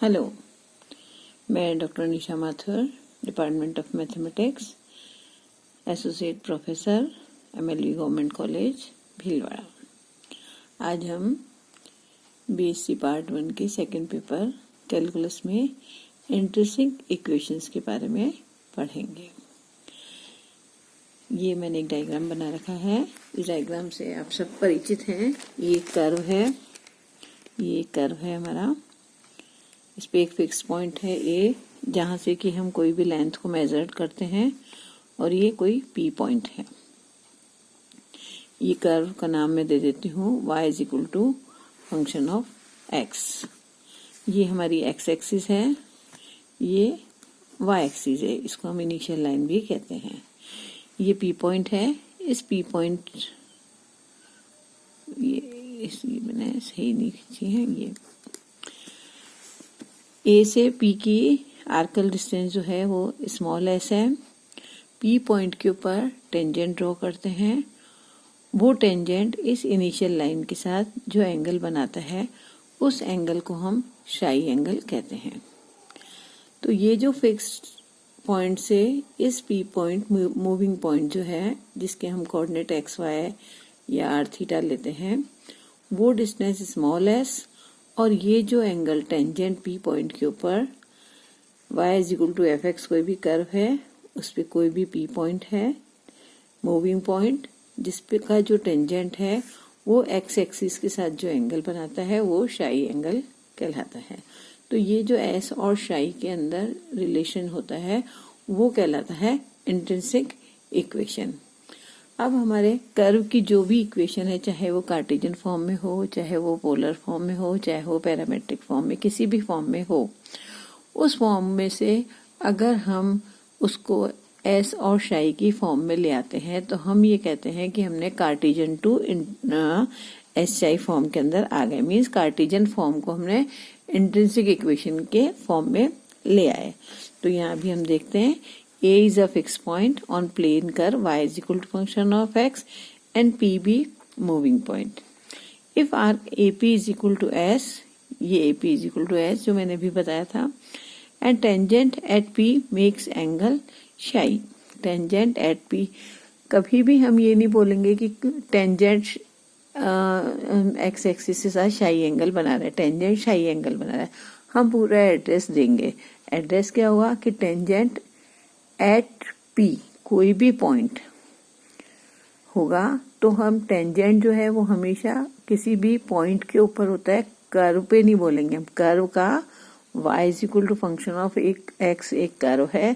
Hello, मैं doctor Nisha Mathur, department of mathematics, associate professor, MLV government college Bhilwara. आज हम BSc part 1 के second paper calculus में intrinsic equations के बारे में पढ़ेंगे। ये मैंने एक डायग्राम बना रखा है। इस डायग्राम से आप सब परिचित हैं। ये कर्व है, ये कर्व है हमारा। इस पे एक फिक्स पॉइंट है A, जहाँ से कि हम कोई भी लेंथ को मेजर करते हैं, और ये कोई P पॉइंट है। ये कर्व का नाम मैं दे देती हूँ y is equal to function of x। ये हमारी x एक्सिस है, ये y एक्सिस है। इसको हम इनिशियल लाइन भी कहते हैं। ये P पॉइंट है। इस P पॉइंट ये मैंने सही नहीं खींची है। ये A से P की आर्कल डिस्टेंस जो है वो स्मॉल s है। P पॉइंट के ऊपर टेंजेंट ड्रॉ करते हैं। वो टेंजेंट इस इनिशियल लाइन के साथ जो एंगल बनाता है, उस एंगल को हम शाई एंगल कहते हैं। तो ये जो फिक्स्ड पॉइंट से इस P पॉइंट मूविंग पॉइंट जो है, जिसके हम कोऑर्डिनेट XY या r थीटा लेते हैं, वो डिस्टेंस स्मॉल s, और ये जो एंगल टेंजेंट P पॉइंट के ऊपर y is equal to fx कोई भी कर्व है, उस पे कोई भी P पॉइंट है, मूविंग पॉइंट, जिस पे का जो टेंजेंट है वो x एक्सिस के साथ जो एंगल बनाता है वो शाई एंगल कहलाता है। तो ये जो s और शाई के अंदर रिलेशन होता है वो कहलाता है इंट्रिंसिक इक्वेशन। अब हमारे कर्व की जो भी इक्वेशन है, चाहे वो कार्टेशियन फॉर्म में हो, चाहे वो पोलर फॉर्म में हो, चाहे वो पैरामेट्रिक फॉर्म में, किसी भी फॉर्म में हो, उस फॉर्म में से अगर हम उसको एस और शाई की फॉर्म में ले आते हैं तो हम ये कहते हैं कि हमने कार्टेशियन टू एस शाई फॉर्म के अंदर आ गए। मीन्स कार्टेशियन फॉर्म को हमने इंट्रिंसिक इक्वेशन के फॉर्म में ले आए। तो यहाँ भी हम देखते हैं A is a fixed point on plane curve y is equal to function of x and PB moving point. If arc AP is equal to S, ये AP is equal to S जो मैंने भी बताया था, and tangent at P makes angle psi. Tangent at P, कभी भी हम ये नहीं बोलेंगे कि tangent x एक्सिस के साथ psi एंगल बना रहा है, tangent psi एंगल बना रहा है। हम पूरा एड्रेस देंगे। एड्रेस क्या हुआ कि tangent एट P कोई भी पॉइंट होगा, तो हम टेंजेंट जो है वो हमेशा किसी भी पॉइंट के ऊपर होता है, कर्व पे नहीं बोलेंगे हम। कर्व का y is equal to function of एक x एक कर्व है,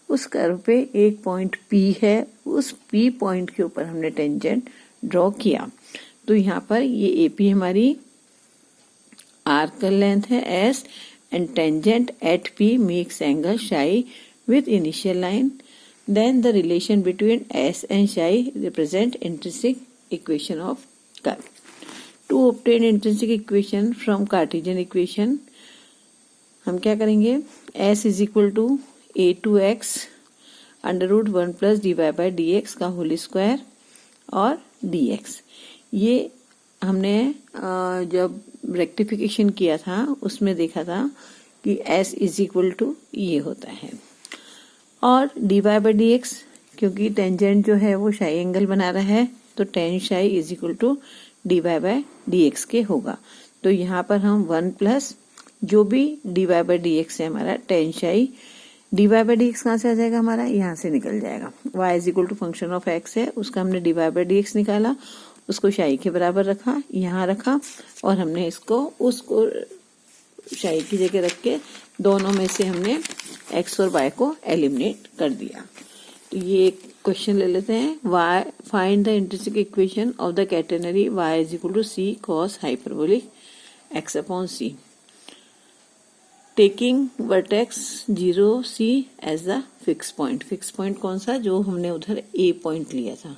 उस कर्व पे एक पॉइंट P है, उस P पॉइंट के ऊपर हमने टेंजेंट ड्रॉ किया। तो यहाँ पर ये AP हमारी आर्कल लेंथ है S, and tangent at P makes angle psi with initial line. Then the relation between S and psi represent intrinsic equation of curve. To obtain intrinsic equation from Cartesian equation, हम क्या करेंगे? S is equal to a2x under root 1 plus dy by dx का whole square और dx। ये हमने जब rectification किया था उसमें देखा था कि S is equal to ये होता है, और dy by dx, क्योंकि टेंजेंट जो है वो शाई एंगल बना रहा है, तो tan psi is equal to dy by dx के होगा। तो यहाँ पर हम 1 प्लस जो भी dy by dx है हमारा टेन शाई, dy by dx कहाँ से आ जाएगा हमारा? यहाँ से निकल जाएगा। y is equal to function of x है, उसका हमने dy by dx निकाला, उसको शाई के बराबर रखा, यहाँ रखा, और हमने उसको शाई की जगह रख के दोनों में से हमने x और y को एलिमिनेट कर दिया। तो ये क्वेश्चन ले लेते हैं। y find the intrinsic equation of the catenary y is equal to c cos hyperbolic x upon c, taking vertex 0c as the fix point. Fix point कौन सा? जो हमने उधर a पॉइंट लिया था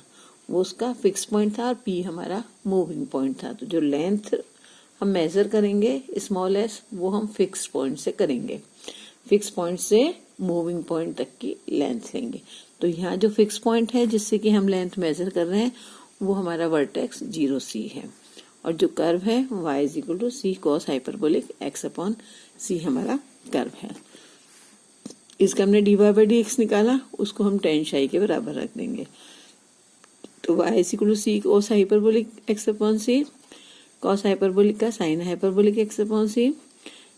वो उसका फिक्स पॉइंट था, और p हमारा मूविंग पॉइंट था। तो जो लेंथ हम मेजर करेंगे स्मॉल s, वो हम फिक्स पॉइंट से करेंगे। फिक्स पॉइंट से मूविंग पॉइंट तक की लेंथ लेंगे। तो यहाँ जो फिक्स पॉइंट है जिससे कि हम लेंथ मेजर कर रहे हैं वो हमारा वर्टेक्स 0c है, और जो कर्व है y is equal to C cos hyperbolic x upon C हमारा कर्व है। इसका हमने dy बाई डी एक्स निकाला, उसको हम tan psi के बराबर रख देंगे। तो y is equal to C cos hyperbolic x upon C, cos hyperbolic का sine hyperbolic x upon C,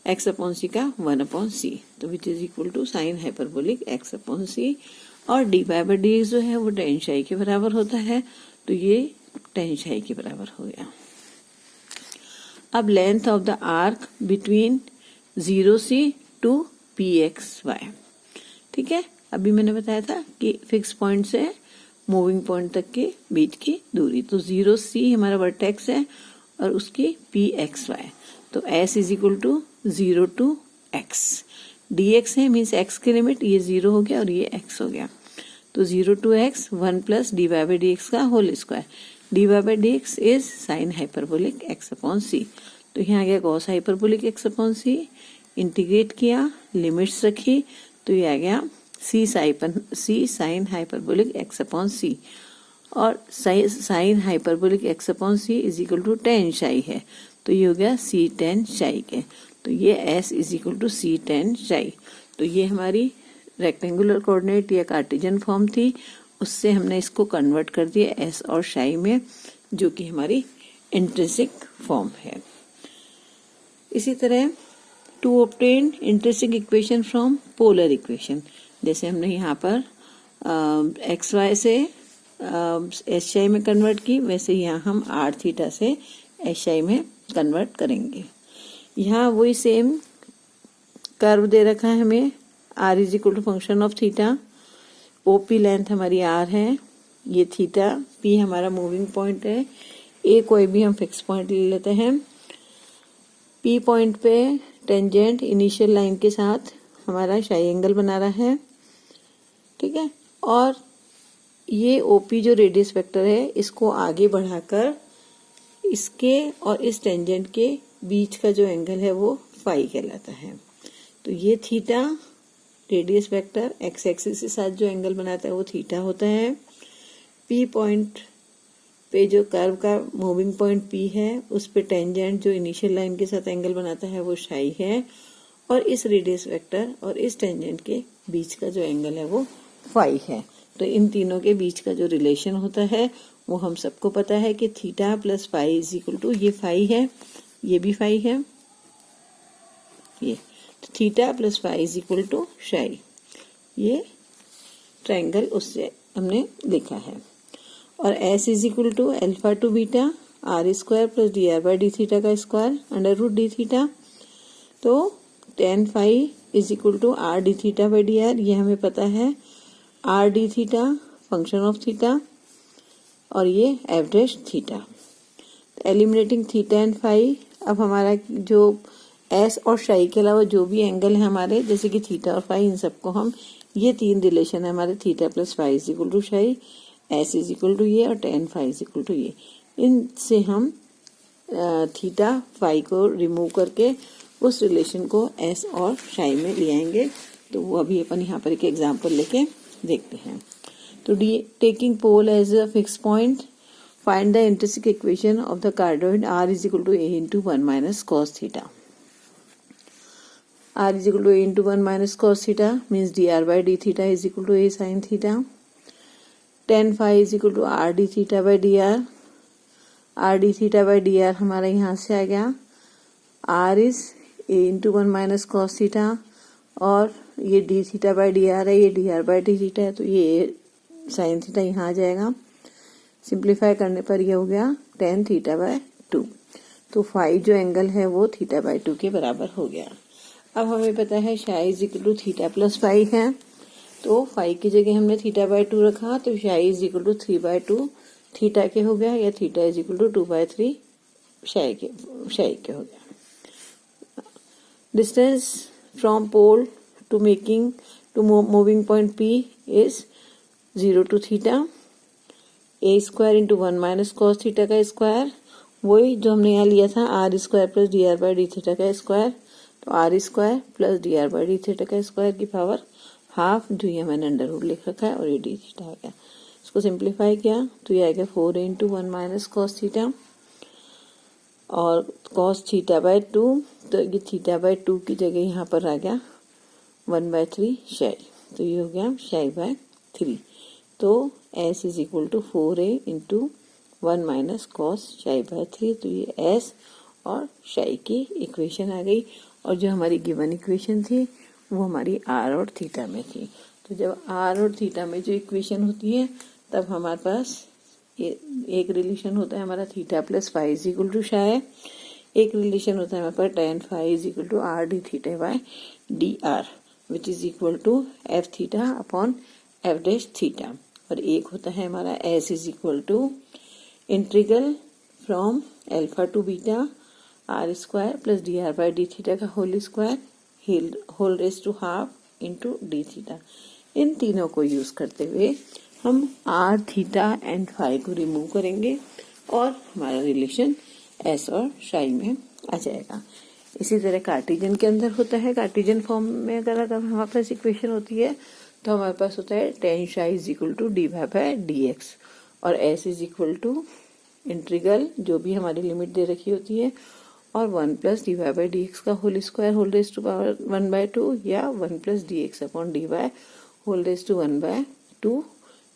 x upon C का 1 अपॉन सी, तो which is equal to sine hyperbolic x upon C. और dy by D x जो है वो tan psi के बराबर होता है, तो ये tan psi के बराबर हो गया। अब length of the arc between 0c to pxy, ठीक है। अभी मैंने बताया था कि फिक्स पॉइंट से मूविंग पॉइंट तक के बीच की दूरी, तो 0c हमारा वर्टेक्स है और उसकी pxy, तो s is equal to 0 to x, dx है मीन्स x की लिमिट, ये 0 हो गया और ये x हो गया, तो 0 to x 1 plus dy by D X का whole square, dy by D X is sine hyperbolic x upon C, तो यहाँ आ गया cos hyperbolic x upon C, integrate किया, लिमिट्स रखी, तो ये आ गया C sine hyperbolic x upon C, और sine hyperbolic x upon C is equal to tan psi है, तो ये हो गया सी tan psi के, तो ये s is equal to c tan psi। तो ये हमारी रेक्टेंगुलर कोऑर्डिनेट या कार्टेशियन फॉर्म थी, उससे हमने इसको कन्वर्ट कर दिया s और psi में, जो कि हमारी इंट्रिंसिक फॉर्म है। इसी तरह to obtain intrinsic equation from polar equation, जैसे हमने यहाँ पर एक्स वाई से एस आई में कन्वर्ट की, वैसे यहाँ हम आर थीटा से एस आई में कन्वर्ट करेंगे। यहाँ वही सेम कर्व दे रखा है हमें, r is equal to function of theta, OP length हमारी आर है, ये थीटा पी हमारा मूविंग पॉइंट है, ए कोई भी हम फिक्स पॉइंट ले लेते हैं, पी पॉइंट पे टेंजेंट इनिशियल लाइन के साथ हमारा शाई एंगल बना रहा है, ठीक है। और ये ओपी जो रेडियस वेक्टर है, इसको आगे बढ़ाकर इसके और इस टेंजेंट के बीच का जो एंगल है वो फाई कहलाता है। तो ये theta radius vector x axis के साथ जो एंगल बनाता है वो थीटा होता है। पी पॉइंट पे जो कर्व का मूविंग पॉइंट पी है, उस पे टेंजेंट जो इनिशियल लाइन के साथ एंगल बनाता है वो शाई है, और इस रेडियस वेक्टर और इस टेंजेंट के बीच का जो एंगल है वो फाई है। तो इन तीनों के बीच का जो रिलेशन होता है वो हम सबको पता है कि theta plus phi is equal to, ये फाई है, ये भी फाई है, ये तो theta plus phi is equal to psi, ये ट्रायंगल उससे हमने लिखा है। और S is equal to alpha to beta R square plus D R by D theta का square under root D theta, तो tan phi is equal to R D theta by D R, ये हमें पता है, R D theta function of theta और ये average theta. Eliminating theta and phi, अब हमारा जो एस और शाई के अलावा जो भी एंगल है हमारे, जैसे कि थीटा और फाई, इन सबको हम, ये तीन रिलेशन है हमारे, theta plus phi is equal to psi, s is equal to ये और tan phi is equal to ये, इनसे हम थीटा फाई को रिमूव करके उस रिलेशन को एस और शाई में ले आएंगे। तो वो अभी अपन यहाँ पर एक एग्जांपल लेके देखते हैं। तो taking pole as a fix point, find the intrinsic equation of the cardioid R is equal to A into 1 minus cos theta. R is equal to A into 1 minus cos theta means D are by D theta is equal to A sine theta. Tan phi is equal to R D theta by D R, R D theta by D R हमारा यहाँ से आ गया, r is a into 1 minus cos theta, और ये d theta by D r है, ये d are by D theta है, तो ये साइन थीटा यहाँ आ जाएगा। सिंप्लीफाई करने पर ये हो गया टेन थीटा बाय 2, तो फाई जो एंगल है वो थीटा बाय 2 के बराबर हो गया। अब हमें पता है psi is equal to theta plus phi है, तो फाई की जगह हमने थीटा बाय 2 रखा, तो शाई इज इक्वल टू 3/2 थीटा के हो गया, या थीटा इज इक्वल टू 2/3 शाई के हो गया। Distance from pole to moving point P is 0 to theta, a square into 1 minus cos theta का स्क्वायर, वही जो हमने यहाँ लिया था r square plus D R by D theta का स्क्वायर, तो r square plus D R by D theta का स्क्वायर की पावर हाफ, जो ये मैंने अंडर रूट लिख रखा है, और ये डी थीटा आ गया। इसको सिंप्लीफाई किया तो ये आ गया 4 इंटू 1 माइनस कॉस थीटा। और cos थीटा बाय 2, तो ये थीटा बाय 2 की जगह यहाँ पर आ गया 1/3 शाई, तो ये हो गया शाई बाय 3। तो s is equal to 4a into 1 minus cos psi by 3, तो ये s और शाई की इक्वेशन आ गई। और जो हमारी गिवन इक्वेशन थी वो हमारी r और थीटा में थी। तो जब r और थीटा में जो इक्वेशन होती है तब हमारे पास एक रिलेशन होता है हमारा theta plus phi is equal to psi, एक रिलेशन होता है हमारे पास tan phi is equal to R D theta by D R which is equal to F theta upon F dash theta, और एक होता है हमारा S is equal to integral from alpha to beta R square plus D R by D theta का whole square whole raise to half into D theta. इन तीनों को use करते हुए हम आर थीटा एंड फाई को remove करेंगे और हमारा रिलेशन एस और शाई में आ जाएगा। इसी तरह कार्टेशियन के अंदर होता है, कार्टेशियन फॉर्म में अगर हमारे पास इक्वेशन होती है तो हमारे पास होता है tan psi is equal to D Y by D X, और S is equal to integral जो भी हमारी लिमिट दे रखी होती है और 1 plus D Y by D X का whole square whole raise to power 1/2 या 1 plus D X upon D Y whole raise to 1/2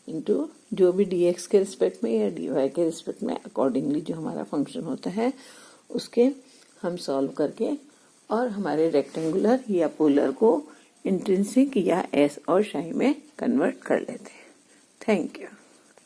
into जो भी डी एक्स के रिस्पेक्ट में या डी वाई के रिस्पेक्ट में अकॉर्डिंगली जो हमारा फंक्शन होता है उसके हम सॉल्व करके और हमारे रेक्टेंगुलर या पोलर को इंट्रिंसिक या एस और शाई में कन्वर्ट कर लेते हैं। Thank you.